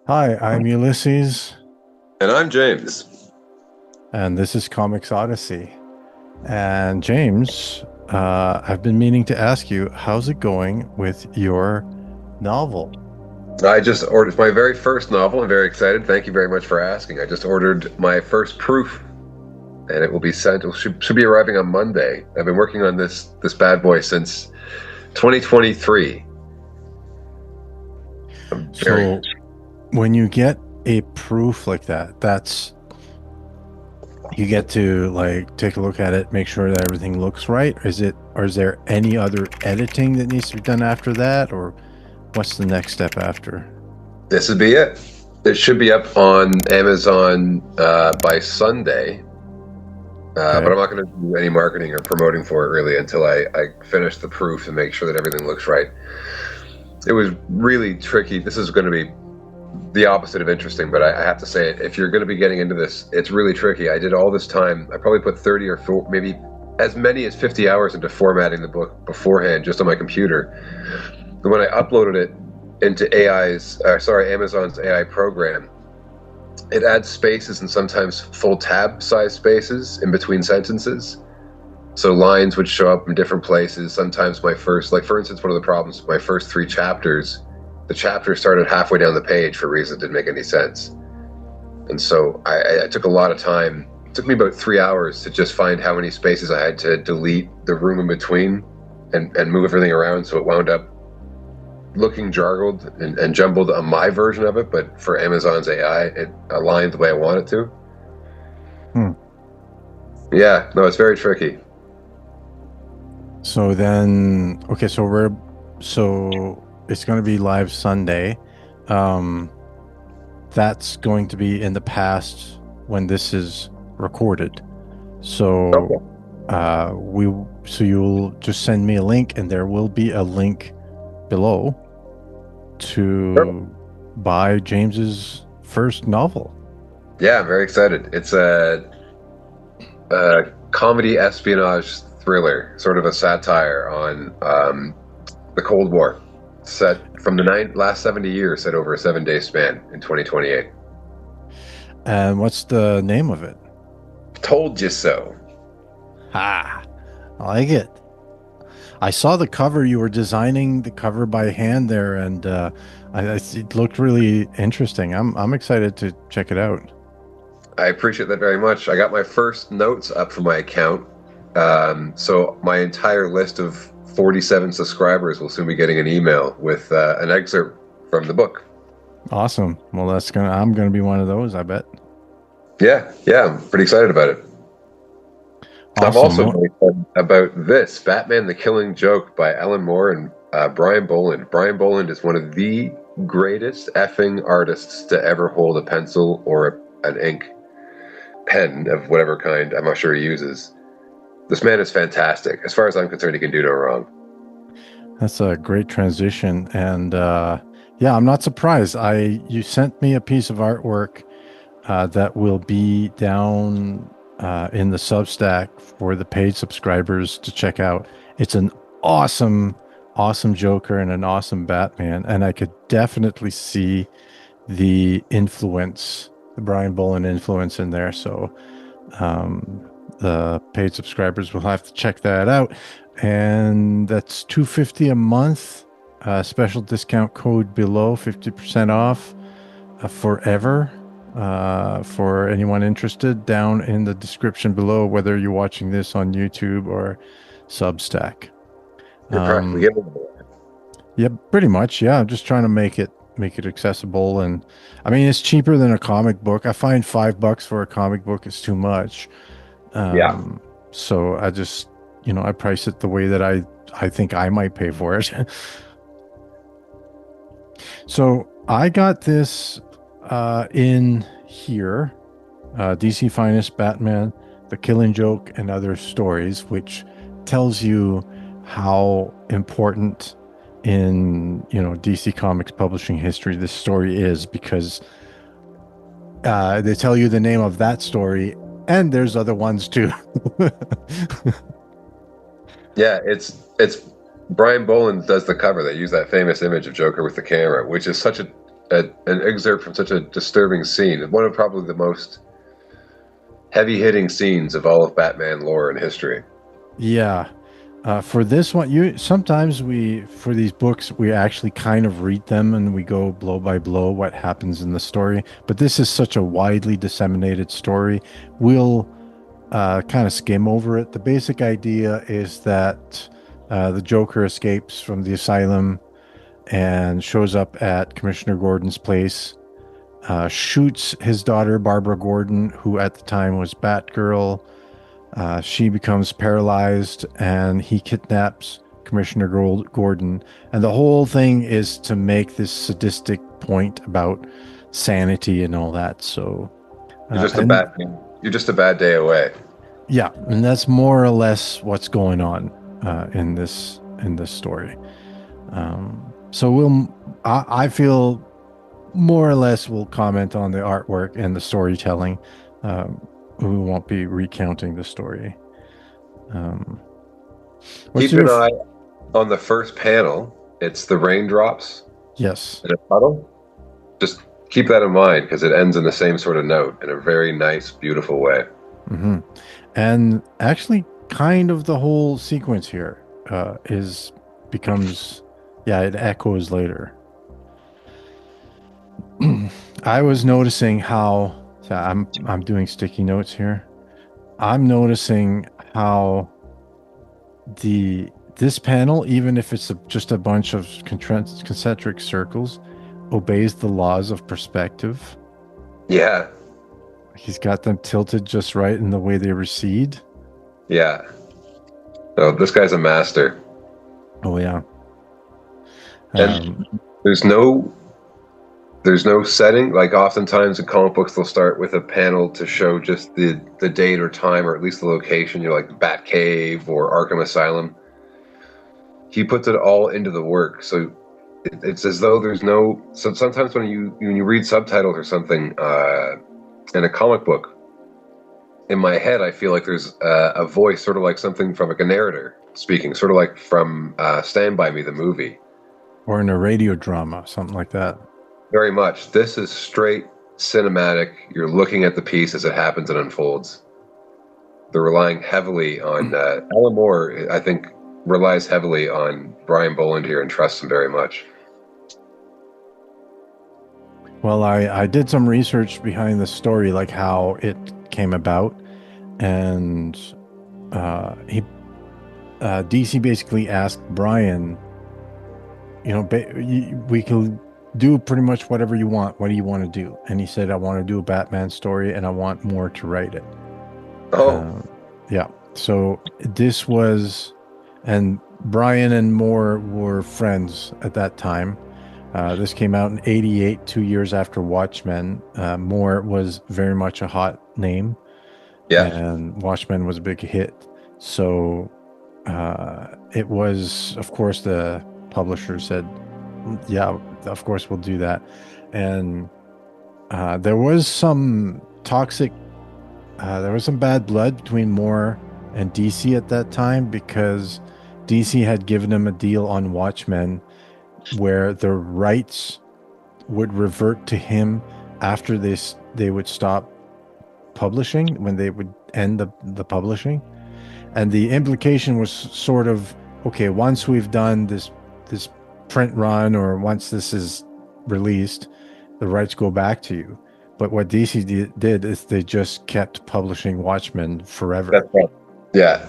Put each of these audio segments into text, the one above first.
Hi, I'm Ulysses, And I'm James. and this is Comics Odyssey. And James, I've been meaning to ask you, how's it going with your novel? I just ordered my very first novel. I'm very excited. Thank you very much for asking. I just ordered my first proof, and it will be sent. It should be arriving on Monday. I've been working on this bad boy since 2023. I'm very So, when you get a proof like that, that's you get to like take a look at it, make sure that everything looks right. Or is there any other editing that needs to be done after that, or what's the next step after? This would be it. It should be up on Amazon by Sunday. But Okay. I'm not going to do any marketing or promoting for it really until I finish the proof and make sure that everything looks right. It was really tricky. This is going to be the opposite of interesting, but I have to say it. If you're going to be getting into this, it's really tricky. I did all this time. I probably put 30 or maybe as many as 50 hours into formatting the book beforehand, just on my computer. And when I uploaded it into Amazon's AI program, it adds spaces and sometimes full tab size spaces in between sentences. So lines would show up in different places. Sometimes like for instance, one of the problems, my first three chapters, the chapter started halfway down the page for reasons that didn't make any sense. And so I took a lot of time. It took me about 3 hours to just find how many spaces I had to delete the room in between and move everything around. So it wound up looking jargled and jumbled on my version of it. But for Amazon's AI, it aligned the way I want it to. Hmm. Yeah, no, it's very tricky. So then, okay, so it's going to be live Sunday. Um, that's going to be in the past when this is recorded. So, Okay. so you'll just send me a link, and there will be a link below Perfect. to buy James's first novel. Yeah, I'm very excited. It's a comedy espionage thriller, sort of a satire on the Cold War, set from the last 70 years, set over a 7 day span in 2028. And what's the name of it? Told you so. Ha, I like it. I saw the cover. You were designing the cover by hand there, and it looked really interesting. I'm excited to check it out. I appreciate that very much. I got my first notes up for my account. So my entire list of 47 subscribers will soon be getting an email with an excerpt from the book. Awesome. Well, I'm gonna be one of those, I bet. Yeah, yeah, I'm pretty excited about it. I'm Awesome. also very excited about this Batman the Killing Joke by Alan Moore and Brian Boland. Brian Boland is one of the greatest effing artists to ever hold a pencil or an ink pen of whatever kind. I'm not sure he uses. This man is fantastic. As far as I'm concerned, he can do no wrong. That's a great transition, and yeah, I'm not surprised. I You sent me a piece of artwork that will be down in the Substack for the paid subscribers to check out. It's an awesome, awesome Joker and an awesome Batman, and I could definitely see the influence, the Brian Boland influence in there. So the paid subscribers will have to check that out, and that's $250 a month. Special discount code below, 50% off forever. For anyone interested, down in the description below, whether you're watching this on YouTube or Substack. You're practically Um, giving it away. yeah, pretty much. Yeah, I'm just trying to make it accessible, and I mean it's cheaper than a comic book. I find $5 for a comic book is too much. Yeah. Um, so I just, I price it the way that I think I might pay for it. So I got this in here, DC Finest Batman, The Killing Joke, and Other Stories, which tells you how important in DC Comics publishing history this story is, because they tell you the name of that story, and there's other ones too. Yeah, it's Brian Boland does the cover. They use that famous image of Joker with the camera, which is such a an excerpt from such a disturbing scene, one of probably the most heavy-hitting scenes of all of Batman lore and history. Yeah. For this one, you sometimes we for these books we actually kind of read them and we go blow by blow what happens in the story. But this is such a widely disseminated story. We'll kind of skim over it. The basic idea is that the Joker escapes from the asylum and shows up at Commissioner Gordon's place, shoots his daughter, Barbara Gordon, who at the time was Batgirl. She becomes paralyzed and he kidnaps Commissioner Gordon. And the whole thing is to make this sadistic point about sanity and all that. So, You're just a and bad you're just a bad day away. yeah, and that's more or less what's going on in this story. So I feel more or less we'll comment on the artwork and the storytelling. We won't be recounting the story. Um, what's Keep your an eye on the first panel. It's the raindrops yes? in a puddle. Just keep that in mind because it ends in the same sort of note in a very nice, beautiful way. Hmm. And actually, kind of the whole sequence here is becomes yeah, it echoes later. I was noticing how so I'm doing sticky notes here. I'm noticing how the this panel, even if it's just a bunch of concentric circles, obeys the laws of perspective. Yeah, He's got them tilted just right in the way they recede. yeah. Oh, this guy's a master. Oh yeah. And there's no setting. Like oftentimes in comic books, they'll start with a panel to show just the date or time, or at least the location. You're like Batcave or Arkham Asylum. He puts it all into the work, so it's as though there's no. So sometimes when you read subtitles or something in a comic book, in my head, I feel like there's a voice, sort of like something from like a narrator speaking, sort of like from Stand By Me, the movie. or in a radio drama, something like that. Very much. This is straight cinematic. You're looking at the piece as it happens and unfolds. They're relying heavily on Alan Moore. I think relies heavily on Brian Boland here and trusts him very much. Well, I did some research behind the story, like how it came about, and he DC basically asked Brian, we can do pretty much whatever you want. What do you want to do? And he said, I want to do a Batman story, and I want Moore to write it. Oh, Yeah. So this was, and Brian and Moore were friends at that time. This came out in '88, 2 years after Watchmen. Moore was very much a hot name, yeah. and Watchmen was a big hit. So it was, of course, the publisher said, yeah, of course we'll do that. And there was some there was some bad blood between Moore and DC at that time because DC had given him a deal on Watchmen where the rights would revert to him after they would stop publishing, when they would end the publishing. And the implication was sort of, okay, once we've done this print run, or once this is released, the rights go back to you. But what DC did is they just kept publishing Watchmen forever. That's right. Yeah.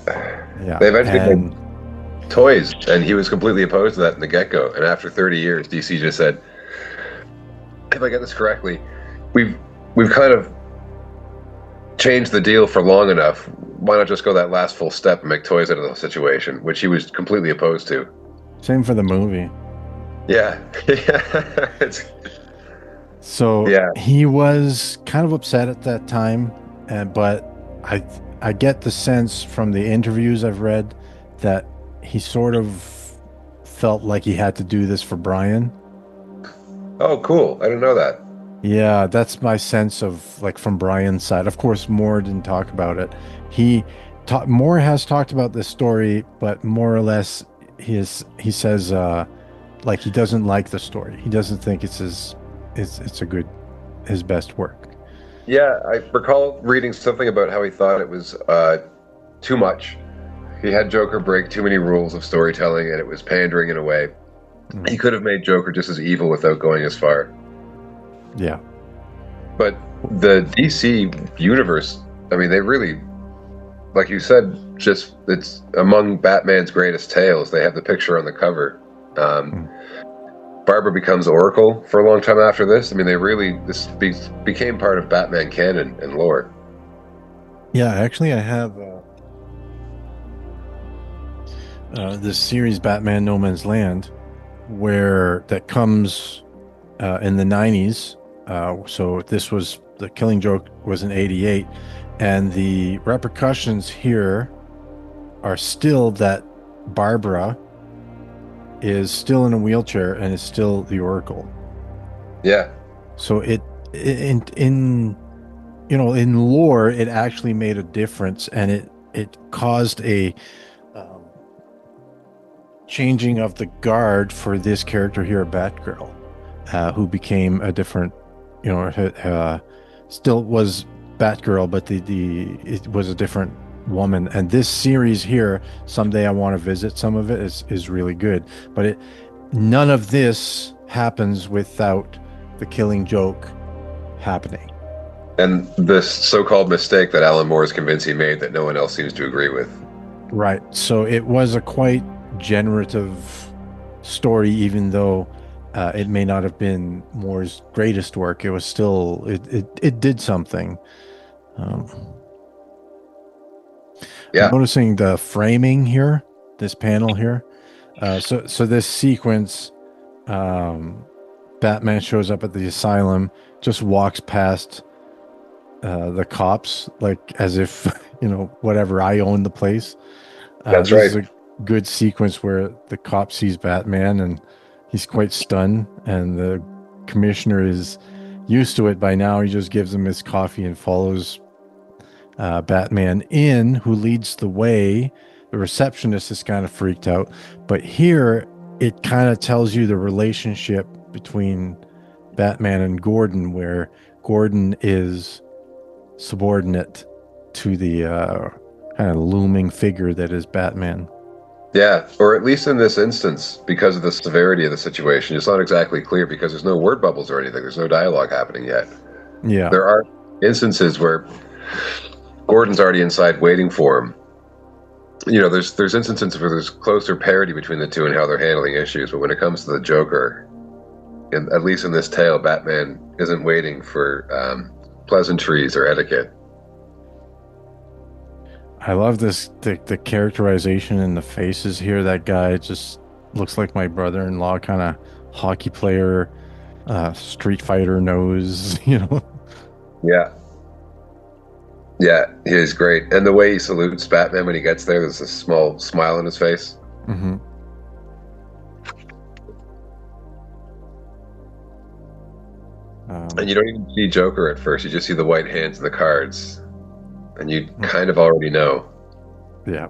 Yeah. They eventually made toys, and he was completely opposed to that in the get-go. And after 30 years, DC just said, if I get this correctly, we've kind of changed the deal for long enough. Why not just go that last full step and make toys out of the situation, which he was completely opposed to. Same for the movie. Yeah. So Yeah. he was kind of upset at that time, but I get the sense from the interviews I've read that he sort of felt like he had to do this for Brian. Oh, cool. I didn't know that. Yeah, that's my sense of, like, from Brian's side. Of course, Moore didn't talk about it. Moore has talked about this story, but more or less he says like he doesn't like the story. He doesn't think it's it's a good his best work. Yeah, I recall reading something about how he thought it was too much. He had Joker break too many rules of storytelling, and it was pandering in a way. He Mhm. could have made Joker just as evil without going as far. Yeah. But the DC universe, I mean, they really, like you said, just it's among Batman's greatest tales. They have the picture on the cover. Um, Mm. Barbara becomes Oracle for a long time after this. I mean, they really became part of Batman canon and lore. Yeah, actually, I have this series, Batman No Man's Land, where that comes in the 90s. So this was the Killing Joke was in 88, and the repercussions here are still that Barbara is still in a wheelchair and is still the Oracle. Yeah, So in in lore it actually made a difference, and it caused a um, changing of the guard for this character here, Batgirl, who became a different, still was Batgirl, but the it was a different woman. And this series here, someday I want to visit some of it, is really good. But none of this happens without the Killing Joke happening. and this so-called mistake that Alan Moore is convinced he made that no one else seems to agree with. Right. So it was a quite generative story, even though it may not have been Moore's greatest work. It was still it did something. Um, I'm Yeah, noticing the framing here, this panel here. So this sequence, um, Batman shows up at the asylum, just walks past the cops, like as if whatever, I own the place. that's This is right. a good sequence where the cop sees Batman and he's quite stunned, and the commissioner is used to it by now. He just gives him his coffee and follows Batman in, who leads the way. The receptionist is kind of freaked out, but here it kind of tells you the relationship between Batman and Gordon, where Gordon is subordinate to the kind of looming figure that is Batman. Yeah, or at least in this instance, because of the severity of the situation, it's not exactly clear because there's no word bubbles or anything. There's no dialogue happening yet. Yeah. There are instances where Gordon's already inside waiting for him. There's instances where there's closer parity between the two and how they're handling issues, but when it comes to the Joker, and at least in this tale, Batman isn't waiting for pleasantries or etiquette. I love the characterization in the faces here. That guy just looks like my brother-in-law, kind of hockey player, Street Fighter nose, Yeah, yeah, he is great, and the way he salutes Batman when he gets there, there's a small smile on his face. hmm And Um, you don't even see Joker at first; you just see the white hands and the cards, and you kind of already know. yeah.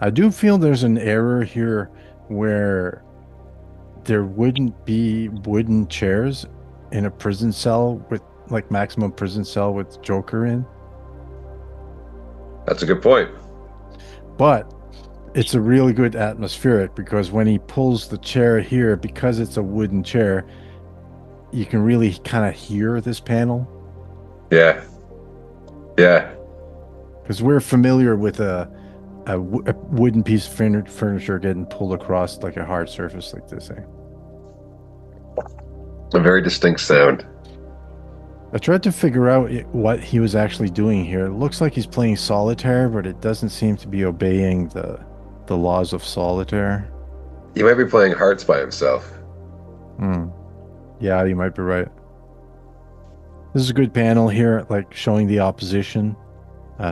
I do feel there's an error here where there wouldn't be wooden chairs in a prison cell with like maximum prison cell with Joker in, That's a good point. but it's a really good atmospheric because when he pulls the chair here, because it's a wooden chair, you can really kind of hear this panel Yeah, yeah, because we're familiar with a wooden piece of furniture getting pulled across like a hard surface like this. Eh? a very distinct sound. I tried to figure out what he was actually doing here. It looks like he's playing solitaire, but it doesn't seem to be obeying the laws of solitaire. He might be playing hearts by himself. Hmm. Yeah, you might be right. This is a good panel here, like showing the opposition.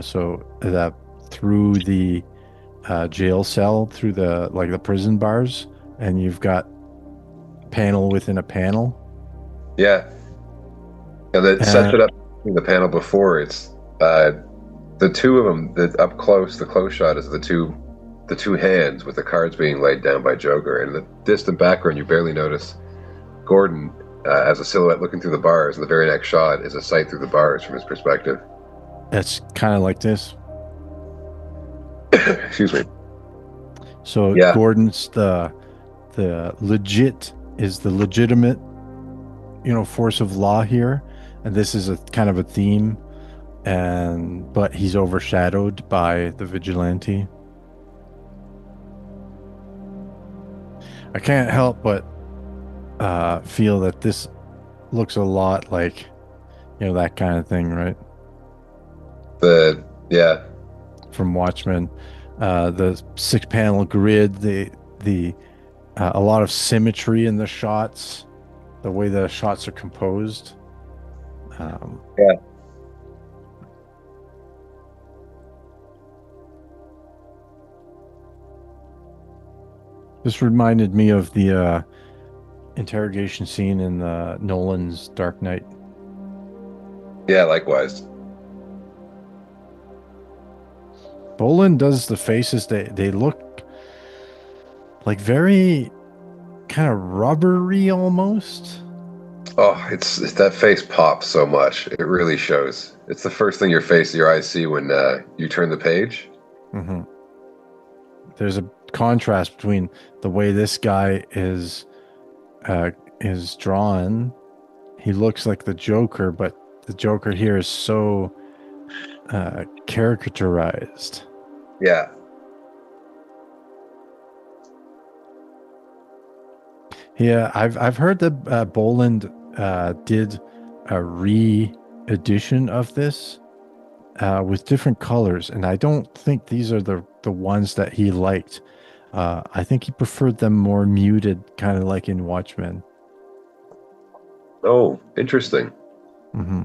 So that through the jail cell, through the prison bars, and you've got panel within a panel. Yeah, and it sets Uh, it up in the panel before. It's the two of them. Up close, the close shot is the two hands with the cards being laid down by Joker, and in the distant background you barely notice Gordon as a silhouette looking through the bars, and the very next shot is a sight through the bars from his perspective. It's kind of like this. Excuse me. So Yeah, Gordon's the legit is the legitimate, force of law here, and this is a kind of a theme, and but he's overshadowed by the vigilante. I can't help but feel that this looks a lot like, that kind of thing, right? yeah, From Watchmen, the six-panel grid, the a lot of symmetry in the shots, the way the shots are composed. Um, yeah. this reminded me of the interrogation scene in Nolan's Dark Knight. Yeah, likewise. Boland does the faces; they look like very kind of rubbery almost. Oh, it's that face pops so much. It really shows. It's the first thing your eyes see when you turn the page. Hmm. There's a contrast between the way this guy is drawn. He looks like the Joker, but the Joker here is so caricaturized. Yeah, Yeah, I've heard that Boland did a re-edition of this with different colors, and I don't think these are the ones that he liked. I think he preferred them more muted, kind of like in Watchmen. oh, interesting. Hmm.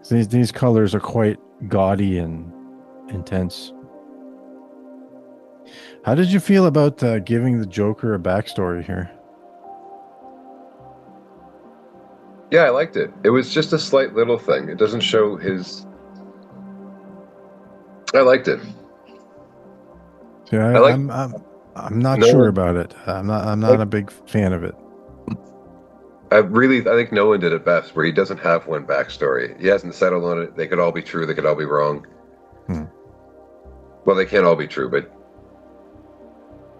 These colors are quite gaudy and intense. How did you feel about giving the Joker a backstory here? Yeah, I liked it. It was just a slight little thing. It doesn't show his. I liked it. See, I like I'm not sure Nolan. about it. I'm not Like, a big fan of it. I think Nolan did it best, where he doesn't have one backstory. He hasn't settled on it. They could all be true. They could all be wrong. Hmm. Well, they can't all be true, but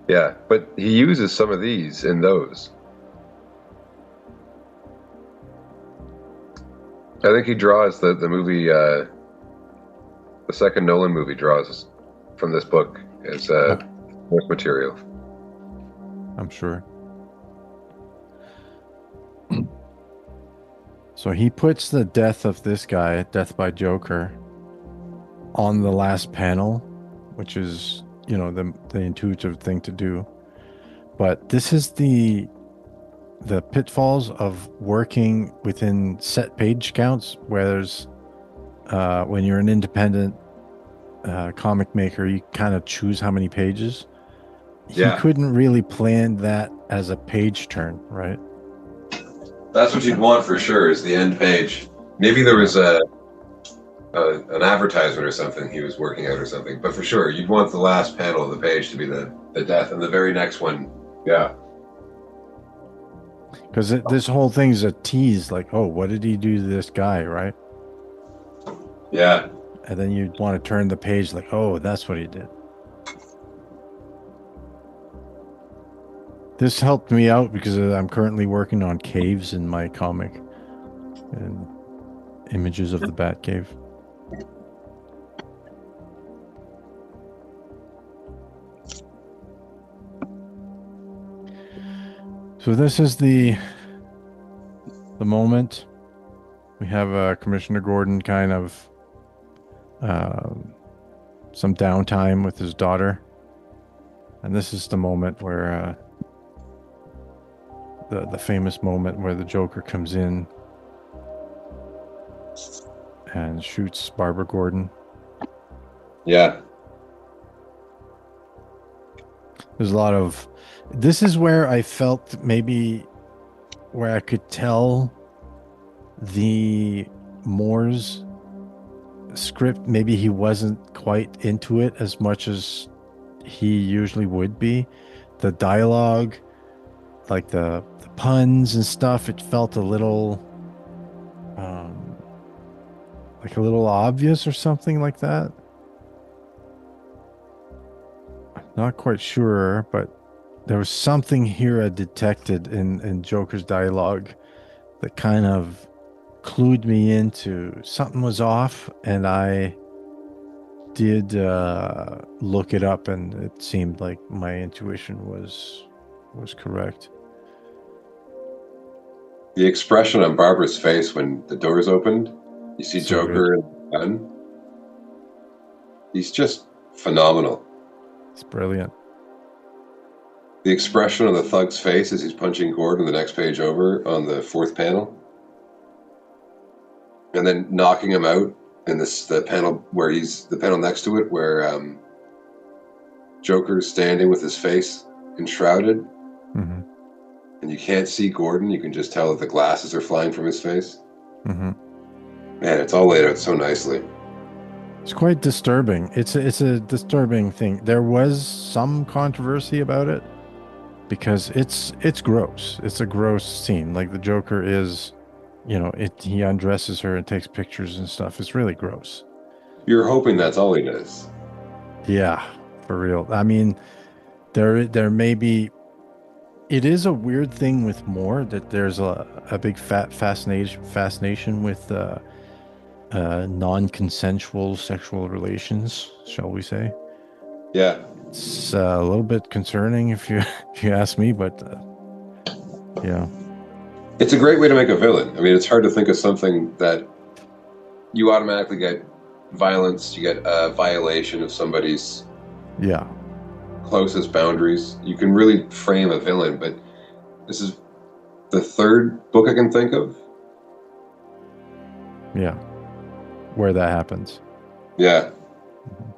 yeah. But he uses some of these in those. I think he draws the movie, the second Nolan movie draws from this book as Uh, source material. I'm sure. So he puts the death of this guy, death by Joker, on the last panel, which is, the intuitive thing to do. But this is the pitfalls of working within set page counts, where there's when you're an independent comic maker, you kind of choose how many pages. He Yeah, couldn't really plan that as a page turn, right? that's what you'd want for sure. Is the end page. Maybe there Yeah. was an advertisement or something he was working out or something, but for sure you'd want the last panel of the page to be the death, and the very next one. Yeah, Because this whole thing's a tease, like, oh, what did he do to this guy, right? yeah. And then you want to turn the page, like, oh, that's what he did. This helped me out because I'm currently working on caves in my comic and images of the Bat Cave. So this is the moment we have Commissioner Gordon kind of some downtime with his daughter, and this is the moment where the famous moment where the Joker comes in and shoots Barbara Gordon. Yeah. There's a lot of. This is where I felt maybe where I could tell the Moore's script, maybe he wasn't quite into it as much as he usually would be. The dialogue like the puns and stuff. It felt um, a little obvious or something like that. Not quite sure, but there was something here I detected in Joker's dialogue that kind of clued me into something was off, and I did look it up, and it seemed like my intuition was correct. The expression on Barbara's face when the doors opened, you see So good. Joker and the gun. He's just phenomenal. It's brilliant. The expression on the thug's face as he's punching Gordon the next page over on the fourth panel, and then knocking him out in the panel where he's the panel next to it where Joker's standing with his face enshrouded, Hmm. and you can't see Gordon. You can just tell that the glasses are flying from his face. Hmm. Man, it's all laid out so nicely. It's quite disturbing. It's a disturbing thing. There was some controversy about it because it's gross. It's a gross scene. Like the Joker is, he undresses her and takes pictures and stuff. It's really gross. You're hoping that's all he does. Yeah, for real. I mean, there may be it is a weird thing with Moore that there's a big fascination with non-consensual sexual relations, shall we say. Yeah, It's a little bit concerning if you if you ask me, but yeah. it's a great way to make a villain. I mean, it's hard to think of something that you automatically get violence, you get a violation of somebody's Yeah. closest boundaries. You can really frame a villain, but this is the third book I can think of. Yeah. Where that happens. Yeah, Mhm.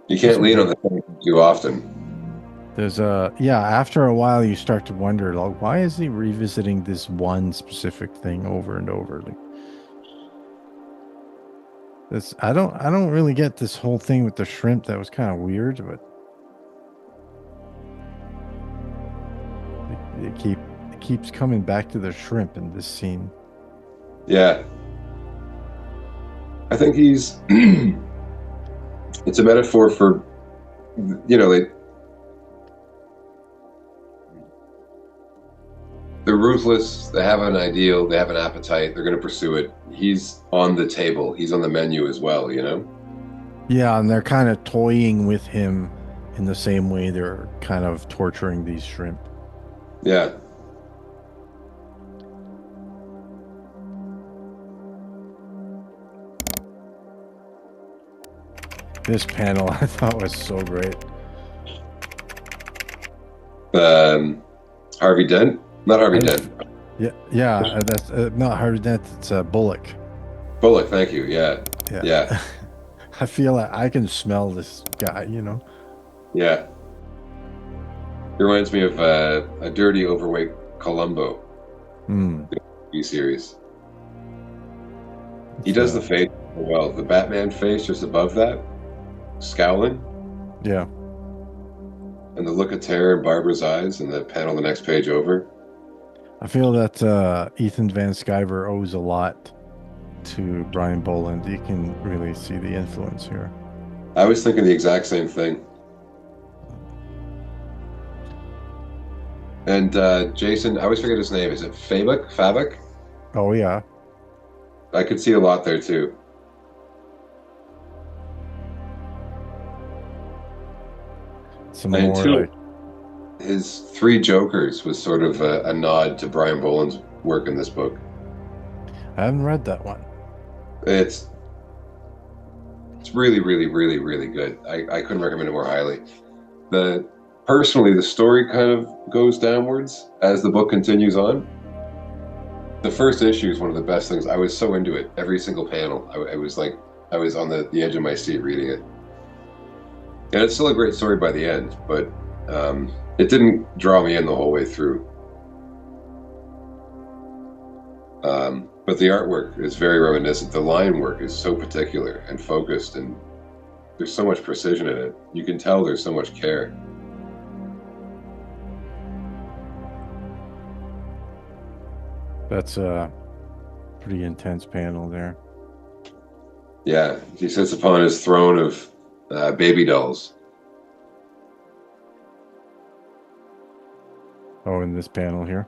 you There's can't some lean on good the thing too often. there's a yeah, after a while you start to wonder like why is he revisiting this one specific thing over and over? Like this I don't really get this whole thing with the shrimp that was kind of weird, but it keep it keeps coming back to the shrimp in this scene. Yeah, I think he's. It's a metaphor for, like they're ruthless. They have an ideal. They have an appetite. They're going to pursue it. He's on the table. He's on the menu as well. Yeah, and they're kind of toying with him in the same way they're kind of torturing these shrimp. Yeah. This panel I thought was so great. Harvey Dent, not Harvey I, Dent. yeah, yeah, that's not Harvey Dent, it's Bullock. Bullock. Thank you. Yeah. Yeah. Yeah. I feel like I can smell this guy. Yeah. He reminds me of a dirty, overweight Columbo Mm, series. He it's, does the face well. The Batman face just above that, scowling, yeah. and the look of terror in Barbara's eyes, and the panel the next page over. I feel that Ethan Van Sciver owes a lot to Brian Boland. You can really see the influence here. I was thinking the exact same thing. And Jason, I always forget his name. Is it Fabik? Fabik? Oh yeah. I could see a lot there too. Some And more two, like his three Jokers was sort of a nod to Brian Boland's work in this book. I haven't read that one. It's really, really, really, really good. I couldn't recommend it more highly. Personally, the story kind of goes downwards as the book continues on. The first issue is one of the best things. I was so into it. Every single panel, I was like, I was on the edge of my seat reading it. And it's still a great story by the end, but it didn't draw me in the whole way through. But the artwork is very reminiscent. The line work is so particular and focused, and there's so much precision in it. You can tell there's so much care. That's a pretty intense panel there. Yeah, he sits upon his throne of baby dolls. Oh, in this panel here,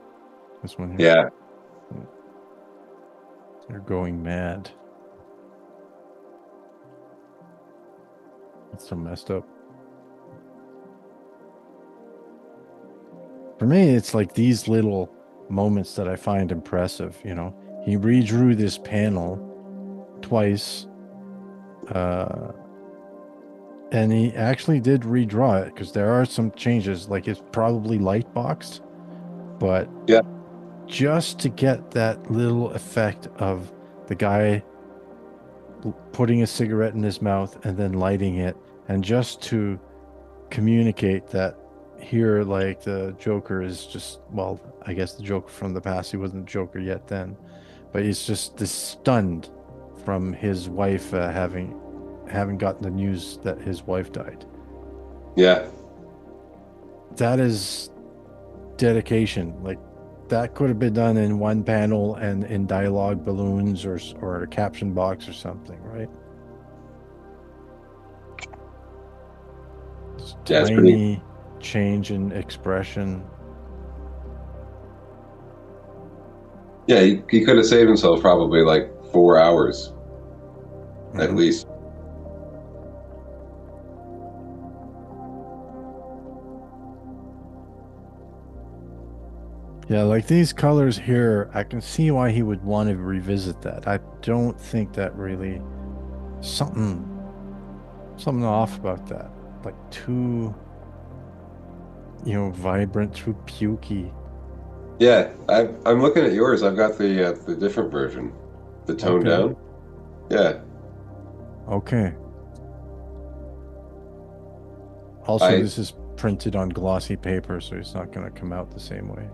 this one here, Yeah, they're going mad. That's so messed up. For me, it's like these little moments that I find impressive. He redrew this panel twice, uh, and he actually did redraw it because there are some changes. Like it's probably light boxed, but yeah, just to get that little effect of the guy putting a cigarette in his mouth and then lighting it, and just to communicate that here, like the Joker is just, well, I guess the Joker from the past, he wasn't Joker yet then, but he's just this stunned from his wife having gotten the news that his wife died. yeah, That is dedication. Like that could have been done in one panel and in dialogue balloons or a caption box or something, right? It's yeah. It's pretty. tiny change in expression. Yeah, he could have saved himself probably like 4 hours at Mhm. least. Yeah, like these colors here, I can see why he would want to revisit that. I don't think that really something something off about that. Like too, vibrant, too pukey. Yeah, I'm looking at yours. I've got the different version, the toned Okay. down. Yeah, Okay. Also, I this is printed on glossy paper, so it's not going to come out the same way.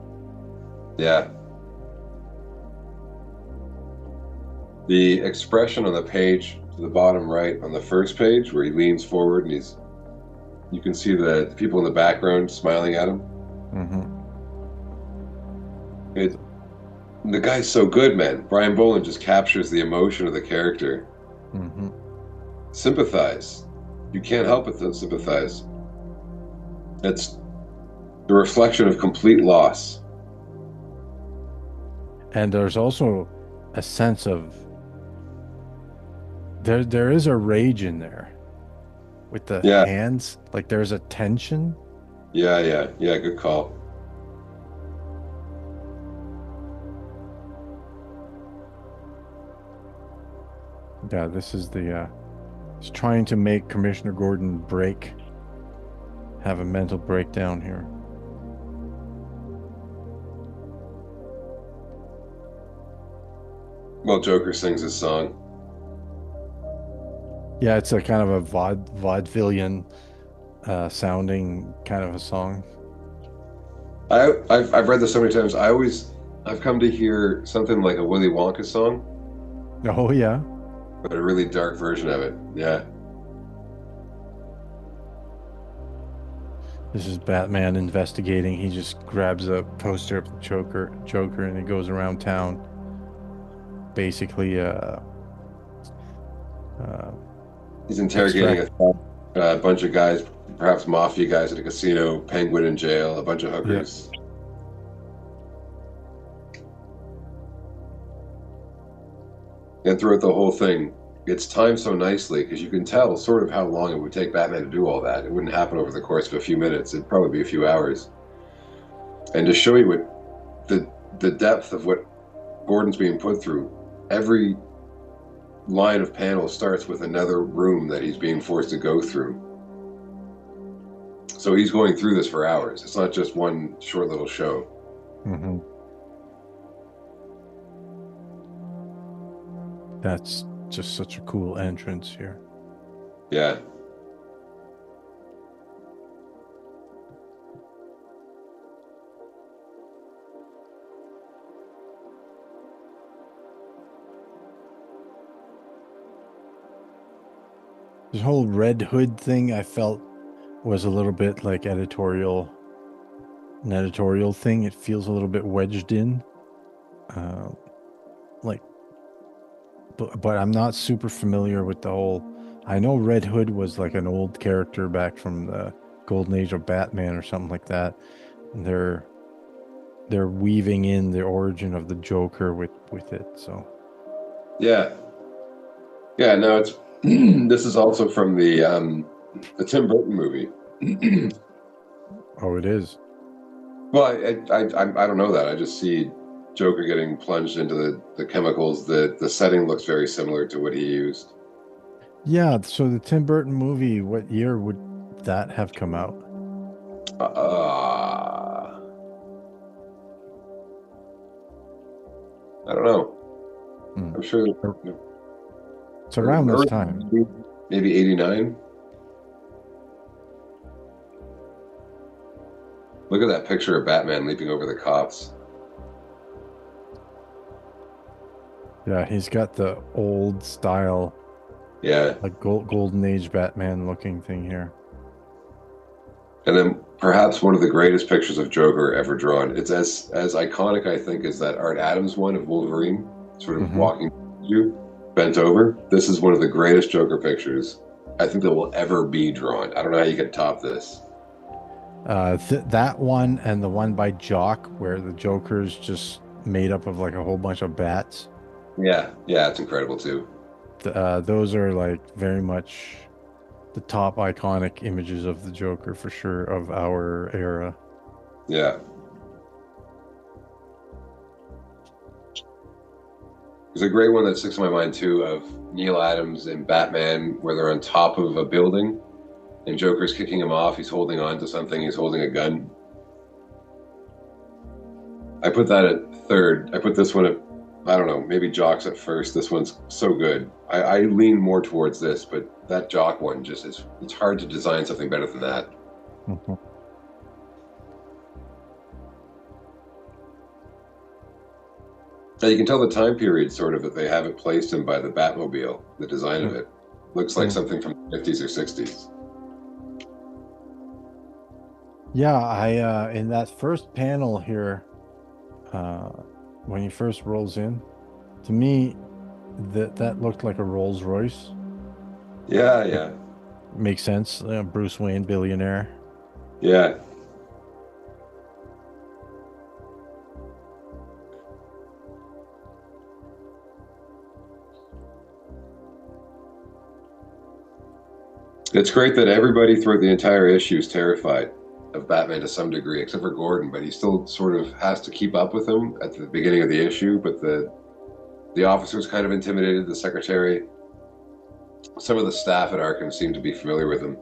yeah. The expression on the page to the bottom right on the first page where he leans forward and you can see the people in the background smiling at him. Mm-hmm. It The guy's so good, man. Brian Boland just captures the emotion of the character. Mm-hmm. Sympathize. You can't help but to sympathize. It's the reflection of complete loss. And there's also a sense of there is a rage in there with the Yeah, hands. Like there's a tension. yeah. Good call. Yeah, this is it's trying to make Commissioner Gordon have a mental breakdown here. Well, Joker sings his song. Yeah, it's a kind of a vaudevillian sounding kind of a song. I've read this so many times. I've come to hear something like a Willy Wonka song, Oh yeah. but a really dark version of it. Yeah, This is Batman investigating. He just grabs a poster of the Joker, and he goes around town, basically uh, he's interrogating extract. a bunch of guys, perhaps mafia guys at a casino, Penguin in jail, a bunch of Yeah. hookers. And throughout the whole thing, it's timed so nicely because you can tell sort of how long it would take Batman to do all that. It wouldn't happen over the course of a few minutes. It'd probably be a few hours. And to show you what the depth of what Gordon's being put through, every line of panels starts with another room that he's being forced to go through. So he's going through this for hours. It's not just one short little show. Mm-hmm. That's just such a cool entrance here. Yeah. This whole Red Hood thing I felt was a little bit like an editorial thing. It feels a little bit wedged in. Uh, like, but I'm not super familiar with the whole. I know Red Hood was like an old character back from the golden age of Batman or something like that. And they're weaving in the origin of the Joker with it. So, Yeah, yeah. No, it's this is also from the Tim Burton movie. oh, it is. Well, I don't know that. I just see Joker getting plunged into the chemicals. The setting looks very similar to what he used. Yeah. So the Tim Burton movie, what year would that have come out? Uh, I don't know. Hmm. I'm sure It's around this early, time. maybe 89. Look at that picture of Batman leaping over the cops. Yeah, he's got the old style, Yeah. like golden age Batman looking thing here. And then perhaps one of the greatest pictures of Joker ever drawn. It's as iconic, I think, as that Art Adams one of Wolverine, sort of Hmm. walking you, bent over. This is one of the greatest Joker pictures I think that will ever be drawn. I don't know how you can top this. That one and the one by Jock, where the Joker's just made up of like a whole bunch of bats. Yeah, yeah, it's incredible too. Those are like very much the top iconic images of the Joker for sure of our era. Yeah, there's a great one that sticks in my mind too of Neil Adams and Batman, where they're on top of a building and Joker's kicking him off. He's holding on to something. He's holding a gun. I put that at third. I put this one at, I don't know, maybe Jock's at first. This one's so good. I lean more towards this, but that Jock one just is, it's hard to design something better than that. Mhm. Now you can tell the time period sort of that they have it placed in by the Batmobile, the design of Mm, it. Looks like mm. something from the 50s or 60s. Yeah, I in that first panel here, uh, when he first rolls in, to me, that looked like a Rolls Royce. Yeah, Like, yeah, makes sense. Bruce Wayne, billionaire. yeah. It's great that everybody throughout the entire issue is terrified of Batman to some degree, except for Gordon, but he still sort of has to keep up with him at the beginning of the issue. But the officer's kind of intimidated, the secretary. Some of the staff at Arkham seem to be familiar with him.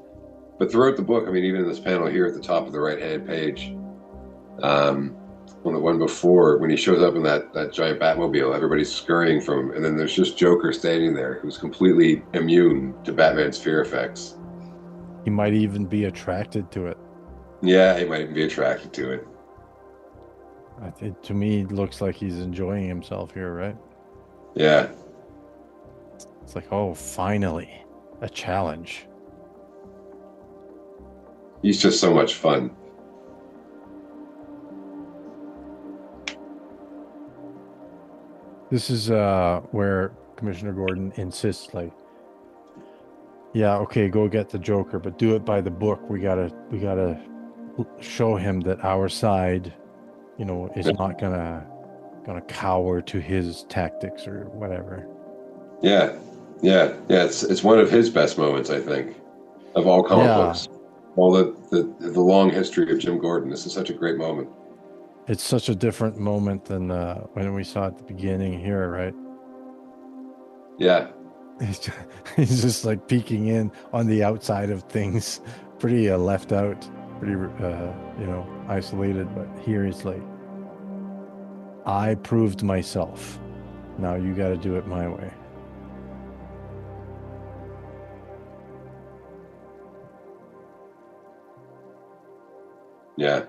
But throughout the book, I mean, even in this panel here at the top of the right-hand page, um, on the one before, when he shows up in that giant Batmobile, everybody's scurrying from him, and then there's just Joker standing there, who's completely immune to Batman's fear effects. He might even be attracted to it. Yeah, he might even be attracted to it. To me, it looks like he's enjoying himself here, right? Yeah, It's like, oh, finally, a challenge. he's just so much fun. This is where Commissioner Gordon insists, like, yeah, okay, go get the Joker, but do it by the book. We gotta show him that our side, is not gonna cower to his tactics or whatever. Yeah, yeah, yeah. It's one of his best moments, I think, of all comic Yeah, books. All the long history of Jim Gordon. This is such a great moment. it's such a different moment than when we saw at the beginning here, right? Yeah, He's just, he's just like peeking in on the outside of things, pretty left out, pretty isolated. But here he's like, I proved myself. Now you got to do it my way. yeah.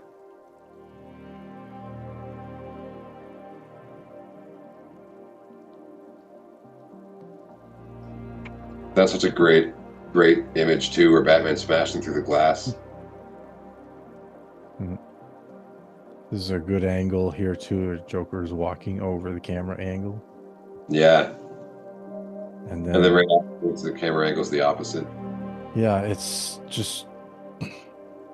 That's such a great image too, where Batman smashing through the glass. Mhm. This is a good angle here too. Joker's walking over the camera angle, Yeah. and And then then right afterwards, the camera angle's the opposite. yeah, it's just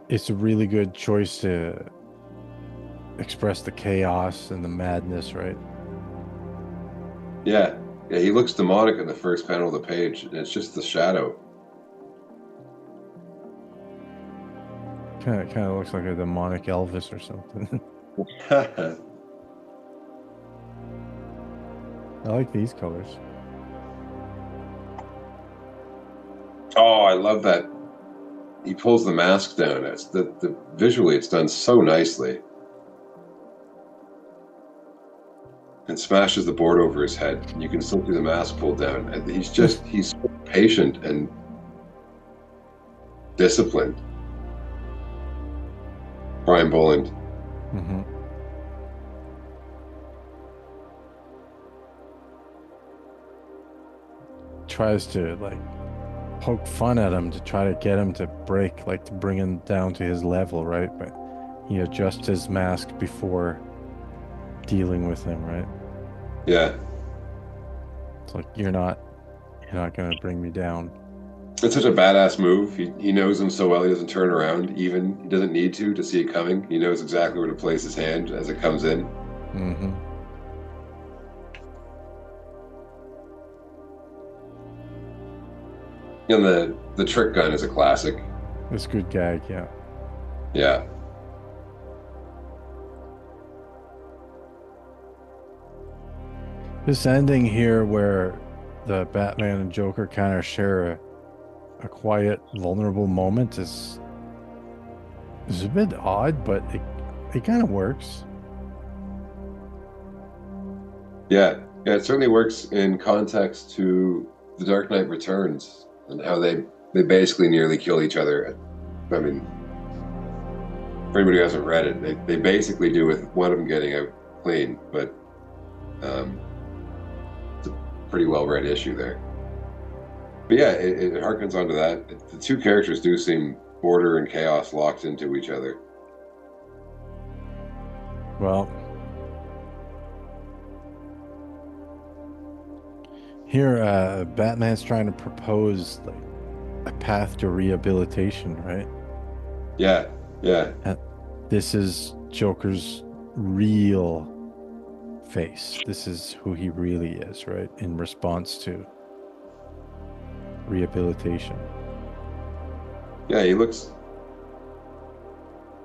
it's a really good choice to express the chaos and the madness, right? Yeah. Yeah, he looks demonic in the first panel of the page, and it's just the shadow. Kind of looks like a demonic Elvis or something. I like these colors. Oh, I love that. He pulls the mask down. It's the visually, it's done so nicely, and smashes the board over his head. You can still see the mask pulled down. And he's so patient and disciplined. Brian Boland. Mm-hmm. Tries to like poke fun at him to try to get him to break, like to bring him down to his level, right? But he adjusts his mask before dealing with him, right? Yeah, It's like you're not gonna bring me down. it's such a badass move. He knows him so well. He doesn't turn around. Even he doesn't need to see it coming. He knows exactly where to place his hand as it comes in. Mm-hmm. And the trick gun is a classic. It's a good gag, yeah. Yeah, This ending here where the Batman and Joker kind of share a quiet, vulnerable moment is a bit odd, but it kind of works. yeah, yeah. It certainly works in context to The Dark Knight Returns and how they basically nearly kill each other. I mean, for anybody who hasn't read it, they basically do with one of them getting out clean, but um, it's a pretty well read issue there. But yeah, it harkens onto that. The two characters do seem order and chaos locked into each other. Well, here Batman's trying to propose like a path to rehabilitation, right? Yeah, yeah, And this is Joker's real face. This is who he really is, right? In response to rehabilitation. yeah. He looks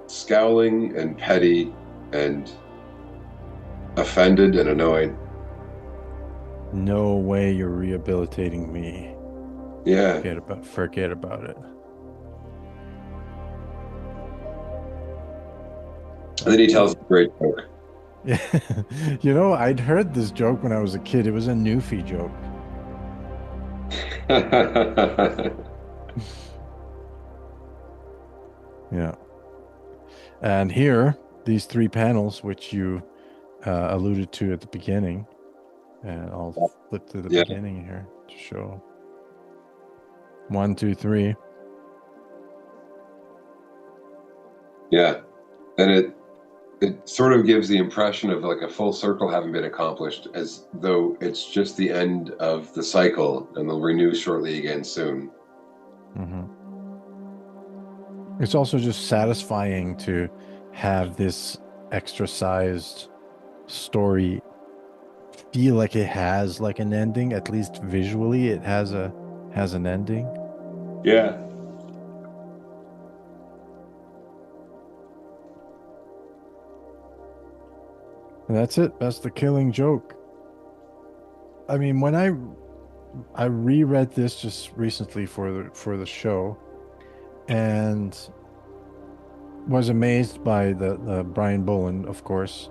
scowling and petty and offended and annoyed. No way you're rehabilitating me. Yeah, Forget about it. and then he tells a great joke. Yeah. You know, I'd heard this joke when I was a kid. It was a Newfie joke. Yeah. And here, these three panels, which you alluded to at the beginning, and I'll flip to the Yeah, beginning here to show 1, 2, 3. yeah, and it sort of gives the impression of like a full circle having been accomplished, as though it's just the end of the cycle, and they'll renew shortly again soon. Mm-hmm. It's also just satisfying to have this extra sized story feel like it has like an ending, at least visually it has an ending. Yeah, And that's it. That's the Killing Joke. I mean, when I reread this just recently for the show and was amazed by the Brian Boland, of course,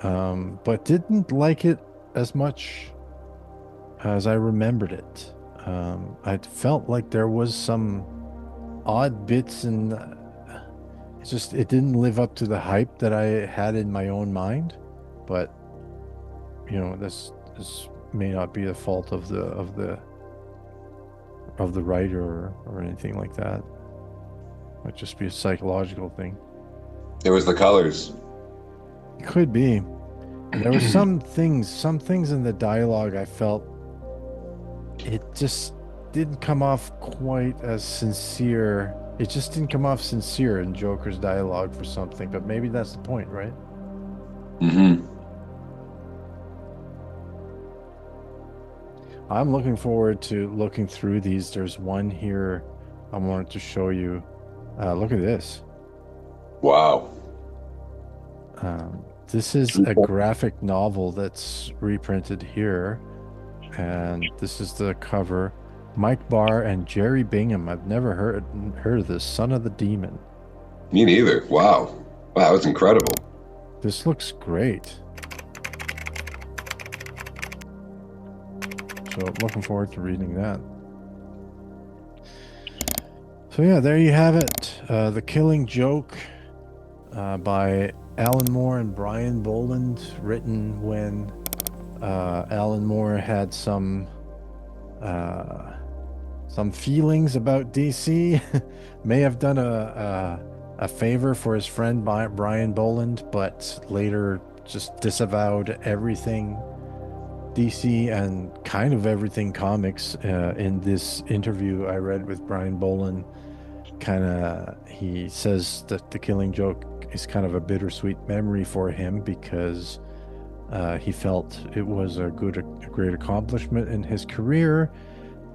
but didn't like it as much as I remembered it. I felt like there was some odd bits and it didn't live up to the hype that I had in my own mind. But you know, this may not be the fault of the writer or anything like that. Might just be a psychological thing. it was the colors. It could be. There were some things in the dialogue I felt it just didn't come off quite as sincere. It just didn't come off sincere in Joker's dialogue for something, but maybe that's the point, right? Hmm. I'm looking forward to looking through these. There's one here I wanted to show you. Look at this. Wow. This is a graphic novel that's reprinted here, and this is the cover. Mike Barr and Jerry Bingham. I've never heard of this. Son of the Demon. Me neither. Wow. Wow, that's incredible. This looks great. So looking forward to reading that. So yeah, there you have it. The Killing Joke by Alan Moore and Brian Boland, written when Alan Moore had some feelings about DC. May have done a favor for his friend Brian Boland, but later just disavowed everything DC and kind of everything comics. In this interview I read with Brian Boland, he says that The Killing Joke is kind of a bittersweet memory for him because he felt it was a great accomplishment in his career,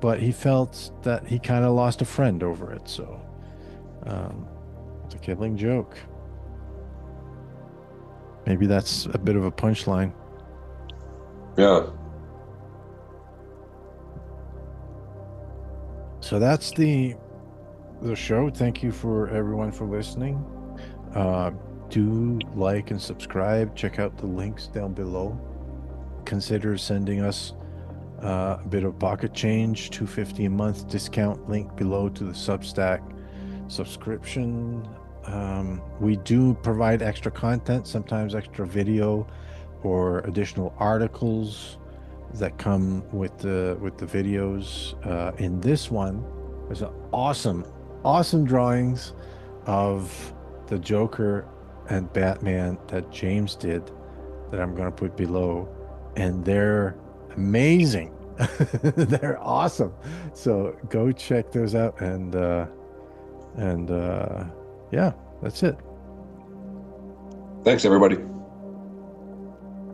but he felt that he kind of lost a friend over it. So, The Killing Joke. Maybe that's a bit of a punchline. Yeah. So that's the show. Thank you for everyone for listening. Do like and subscribe. Check out the links down below. Consider sending us a bit of pocket change. $2.50 a month discount link below to the Substack subscription. We do provide extra content, sometimes extra video or additional articles that come with the videos. In this one, there's an awesome drawings of the Joker and Batman that James did that I'm going to put below, and they're amazing. They're awesome. So go check those out, and yeah, that's it. Thanks, everybody.